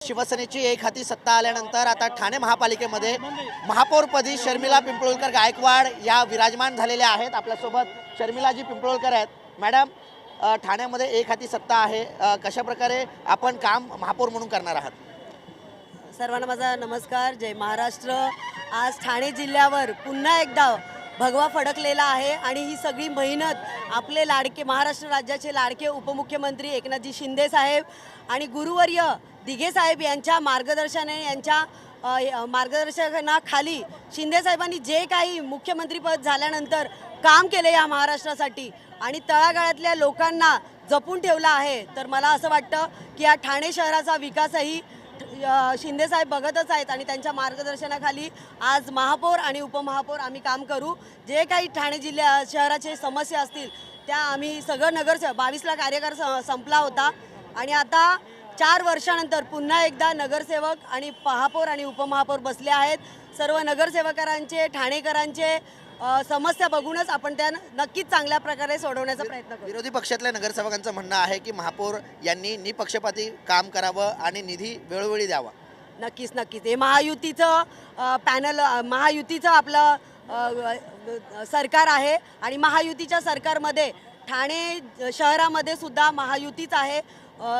शिवसेनेची एक हाती सत्ता आल्यानंतर आता ठाणे महापालिकेमध्ये महापौरपदी शर्मिला पिंपळकर गायकवाड या विराजमान झालेल्या आहेत। आपल्यासोबत शर्मिलाजी पिंपळकर आहेत। मॅडम, ठाण्यामध्ये एक हाती सत्ता आहे, कशा प्रकारे आपण काम महापौर म्हणून करणार आहात? सर्वांना माझा नमस्कार, जय महाराष्ट्र। आज ठाणे जिल्ह्यावर पुन्हा एकदा भगवा फडकलेला आहे आणि ही सगळी मेहनत आपले लाडके महाराष्ट्र राज्याचे लाडके उपमुख्यमंत्री एकनाथजी शिंदे साहेब आणि गुरुवर्य दिघे साहेब यांच्या मार्गदर्शनाखाली शिंदे साहेबांनी जे काही मुख्यमंत्रीपद झाल्यानंतर काम केले या महाराष्ट्रासाठी आणि तळागाळातल्या लोकांना जपून ठेवला आहे, तर मला असं वाटतं की या ठाणे शहराचा विकासही शिंदे साहेब बघतच आहेत आणि त्यांच्या मार्गदर्शनाखाली आज महापौर आणि उपमहापौर आम्ही काम करू। जे काही ठाणे शहराचे समस्या असतील त्या आम्ही सगळं नगरसेवक 22ला कार्यकाळ संपला होता आणि आता 4 वर्षानंतर पुन्हा एकदा नगरसेवक आणि महापौर आणि उपमहापौर बसले आहेत। सर्व नगरसेवकांचे ठाणेकरांचे समस्या बघूनच आपण त्या नक्कीच चांगल्या प्रकारे सोडवण्याचा प्रयत्न करू। विरोधी पक्षातल्या नगरसेवकांचं म्हणणं आहे की महापौर यांनी निपक्षपाती काम करावं आणि निधी वेळोवेळी द्यावा। नक्कीच हे महायुतीचं पॅनल, महायुतीचं आपलं सरकार आहे आणि महायुतीच्या सरकारमध्ये ठाणे शहरामध्ये सुद्धा महायुतीच आहे।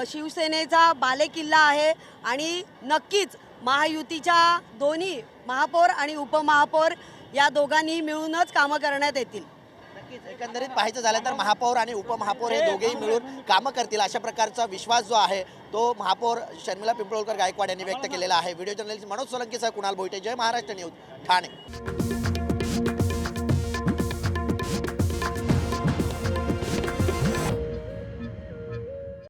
शिवसेनेचा बालेकिल्ला आहे आणि नक्कीच महायुतीच्या दोन्ही महापौर आणि उपमहापौर या दोघांनी मिळूनच कामं करण्यात येतील। नक्कीच एकंदरीत पाहायचं झालं तर महापौर आणि उपमहापौर हे दोघेही मिळून कामं करतील अशा प्रकारचा विश्वास जो आहे तो महापौर शर्मिला पिंपळकर गायकवाड यांनी व्यक्त केलेला आहे। व्हिडिओ जर्नलिस्ट मनोज सोलंकीसह कुणाल भोईटे, जय महाराष्ट्र न्यूज, ठाणे।